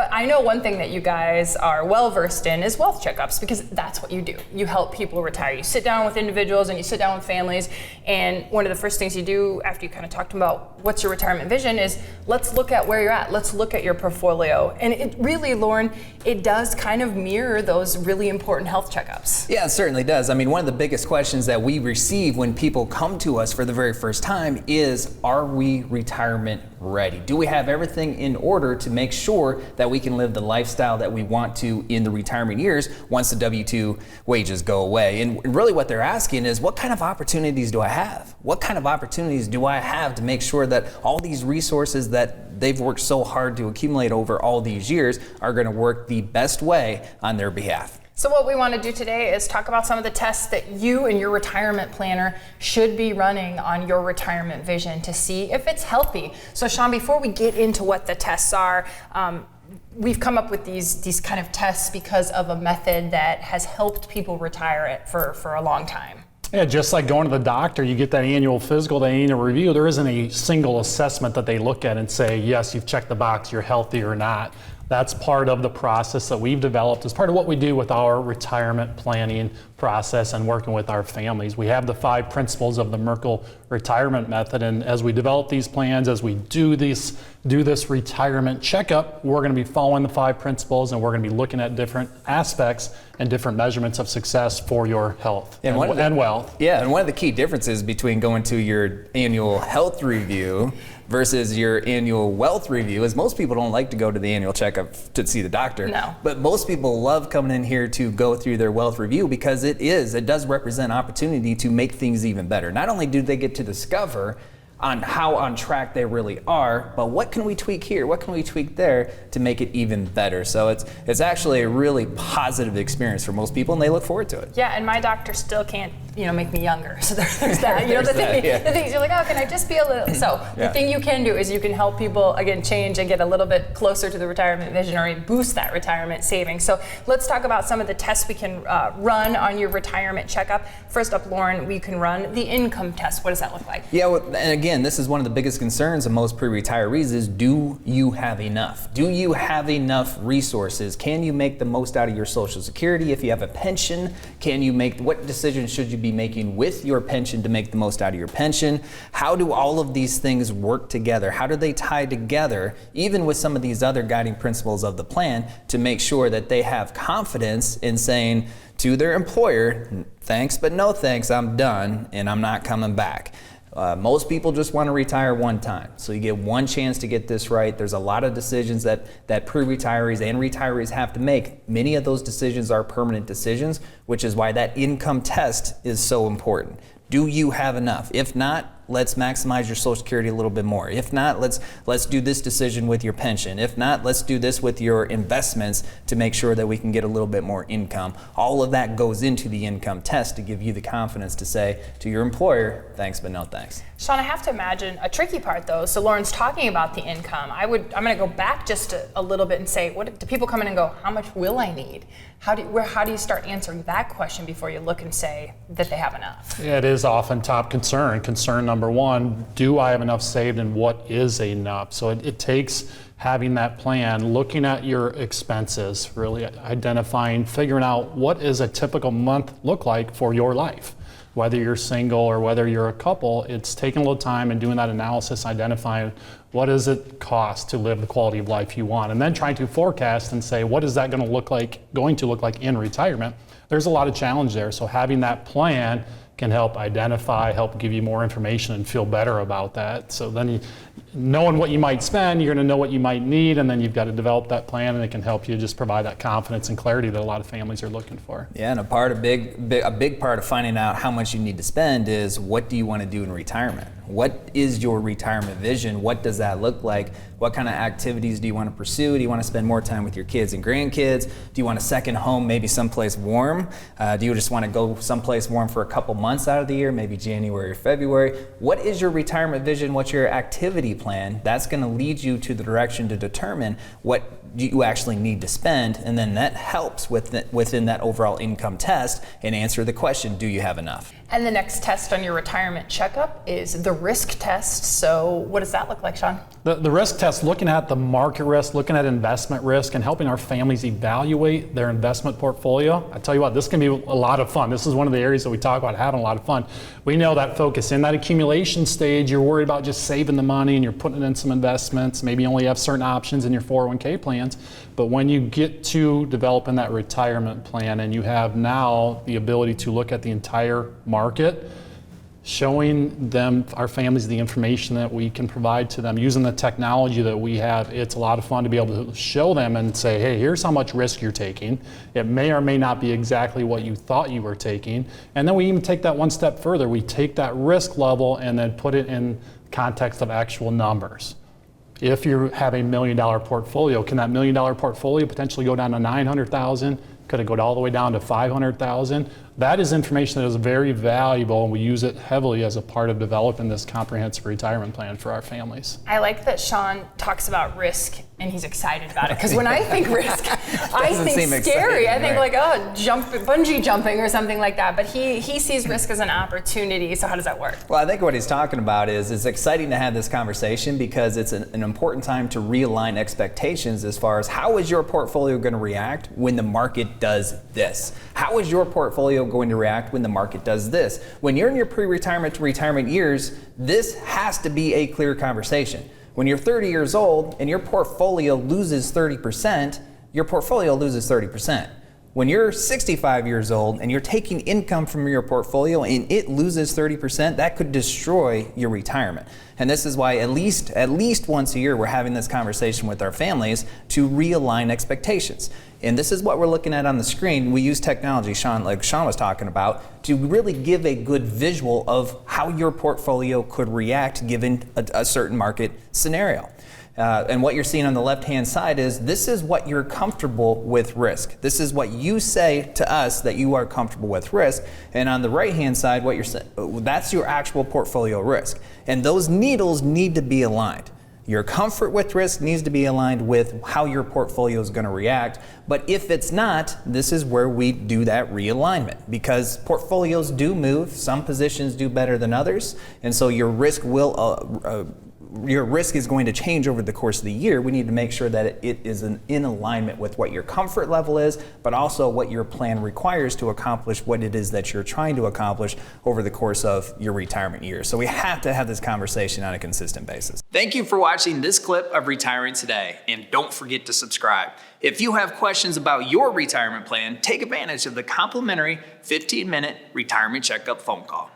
But I know one thing that you guys are well versed in is wealth checkups, because that's what you do. You help people retire. You sit down with individuals and you sit down with families, and one of the first things you do after you kind of talk to them about what's your retirement vision is, let's look at where you're at. Let's look at your portfolio. And it really, Loren, it does kind of mirror those really important health checkups. Yeah, it certainly does. I mean, one of the biggest questions that we receive when people come to us for the very first time is, are we retirement ready? Do we have everything in order to make sure that we can live the lifestyle that we want to in the retirement years once the W-2 wages go away? And really what they're asking is, what kind of opportunities do I have? What kind of opportunities do I have to make sure that all these resources that they've worked so hard to accumulate over all these years are going to work the best way on their behalf? So what we want to do today is talk about some of the tests that you and your retirement planner should be running on your retirement vision to see if it's healthy. So Chawn, before we get into what the tests are, we've come up with these kind of tests because of a method that has helped people retire it for a long time. Yeah, just like going to the doctor, you get that annual physical, that annual review. There isn't a single assessment that they look at and say, yes, you've checked the box, you're healthy or not. That's part of the process that we've developed as part of what we do with our retirement planning process and working with our families. We have the 5 principles of the Merkle retirement method, and as we develop these plans, as we do this retirement checkup, we're going to be following the 5 principles, and we're going to be looking at different aspects and different measurements of success for your health and wealth. Yeah, and one of the key differences between going to your annual health review versus your annual wealth review is most people don't like to go to the annual checkup to see the doctor. No. But most people love coming in here to go through their wealth review because it does represent opportunity to make things even better. Not only do they get to discover on how on track they really are, but what can we tweak here? What can we tweak there to make it even better? So it's actually a really positive experience for most people, and they look forward to it. Yeah, and my doctor still can't, make me younger. So there's that. The things you're like, oh, can I just be a little? So the thing you can do is you can help people again change and get a little bit closer to the retirement vision, or boost that retirement savings. So let's talk about some of the tests we can run on your retirement checkup. First up, Loren, we can run the income test. What does that look like? Yeah, well, and again, this is one of the biggest concerns of most pre-retirees is, do you have enough? Do you have enough resources? Can you make the most out of your Social Security? If you have a pension, what decisions should you be making with your pension to make the most out of your pension? How do all of these things work together? How do they tie together, even with some of these other guiding principles of the plan, to make sure that they have confidence in saying to their employer, thanks but no thanks, I'm done and I'm not coming back. Most people just want to retire one time. So you get one chance to get this right. There's a lot of decisions that pre-retirees and retirees have to make. Many of those decisions are permanent decisions, which is why that income test is so important. Do you have enough? If not, let's maximize your Social Security a little bit more. If not, let's do this decision with your pension. If not, let's do this with your investments to make sure that we can get a little bit more income. All of that goes into the income test to give you the confidence to say to your employer, thanks but no thanks. Chawn, I have to imagine a tricky part though. So Loren's talking about the income. I'm going to go back just a little bit and say, do people come in and go, how much will I need? How do you start answering that question before you look and say that they have enough? Yeah, it is often top concern. Concern number one, do I have enough saved, and what is enough? So it takes having that plan, looking at your expenses, really identifying, figuring out what is a typical month look like for your life. Whether you're single or whether you're a couple, it's taking a little time and doing that analysis, identifying what does it cost to live the quality of life you want, and then trying to forecast and say, what is that going to look like in retirement? There's a lot of challenge there, so having that plan can help identify, help give you more information and feel better about that. So then knowing what you might spend, you're going to know what you might need, and then you've got to develop that plan, and it can help you just provide that confidence and clarity that a lot of families are looking for. Yeah, and a big part of finding out how much you need to spend is, what do you want to do in retirement? What is your retirement vision? What does that look like? What kind of activities do you want to pursue? Do you want to spend more time with your kids and grandkids? Do you want a second home, maybe someplace warm? Do you just want to go someplace warm for a couple months out of the year, maybe January or February? What is your retirement vision? What's your activity plan, that's going to lead you to the direction to determine what you actually need to spend, and then that helps within that overall income test and answer the question, do you have enough? And the next test on your retirement checkup is the risk test. So what does that look like, Chawn? The risk test, looking at the market risk, looking at investment risk, and helping our families evaluate their investment portfolio. I tell you what, this can be a lot of fun. This is one of the areas that we talk about having a lot of fun. We know that focus in that accumulation stage, you're worried about just saving the money and you're putting it in some investments. Maybe you only have certain options in your 401k plans. But when you get to developing that retirement plan and you have now the ability to look at the entire market, showing them, our families, the information that we can provide to them, using the technology that we have, it's a lot of fun to be able to show them and say, hey, here's how much risk you're taking. It may or may not be exactly what you thought you were taking. And then we even take that one step further. We take that risk level and then put it in context of actual numbers. If you have a $1 million portfolio, can that $1 million portfolio potentially go down to 900,000? Could it go all the way down to 500,000? That is information that is very valuable, and we use it heavily as a part of developing this comprehensive retirement plan for our families. I like that Chawn talks about risk and he's excited about it, because when I think risk, I think scary. I think like, oh, bungee jumping or something like that. But he sees risk as an opportunity. So how does that work? Well, I think what he's talking about is it's exciting to have this conversation because it's an important time to realign expectations as far as how is your portfolio going to react when the market does this? How is your portfolio going to react when the market does this? When you're in your pre-retirement to retirement years, this has to be a clear conversation. When you're 30 years old and your portfolio loses 30%, your portfolio loses 30%. When you're 65 years old and you're taking income from your portfolio and it loses 30%, that could destroy your retirement. And this is why at least once a year we're having this conversation with our families to realign expectations. And this is what we're looking at on the screen. We use technology, Chawn, like Chawn was talking about, to really give a good visual of how your portfolio could react given a certain market scenario. And what you're seeing on the left-hand side is this is what you're comfortable with risk. This is what you say to us that you are comfortable with risk. And on the right-hand side, what you're saying, that's your actual portfolio risk. And those needles need to be aligned. Your comfort with risk needs to be aligned with how your portfolio is going to react. But if it's not, this is where we do that realignment, because portfolios do move. Some positions do better than others. And so your risk is going to change over the course of the year. We need to make sure that it is in alignment with what your comfort level is, but also what your plan requires to accomplish what it is that you're trying to accomplish over the course of your retirement years. So we have to have this conversation on a consistent basis. Thank you for watching this clip of Retiring Today, and don't forget to subscribe. If you have questions about your retirement plan, take advantage of the complimentary 15-minute retirement checkup phone call.